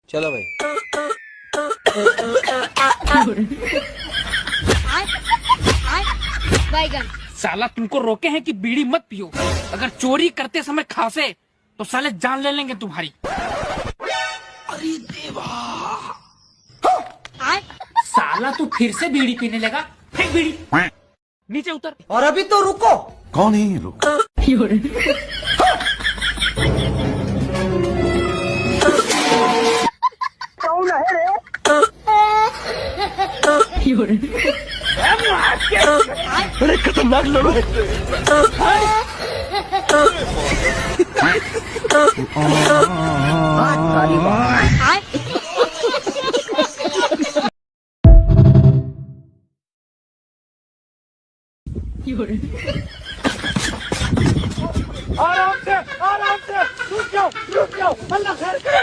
चलो भाई। बैगन। साला तुमको रोके हैं कि बीड़ी मत पियो, अगर चोरी करते समय खांसे तो साले जान ले लेंगे तुम्हारी। अरे देवा, साला तू फिर से बीड़ी पीने लगा, फेंक बीड़ी नीचे उतर। और अभी तो रुको। कौन है ये लोग? बड़े खतरनाक लोग हैं। आराम से रुक जाओ, अल्लाह खैर करे।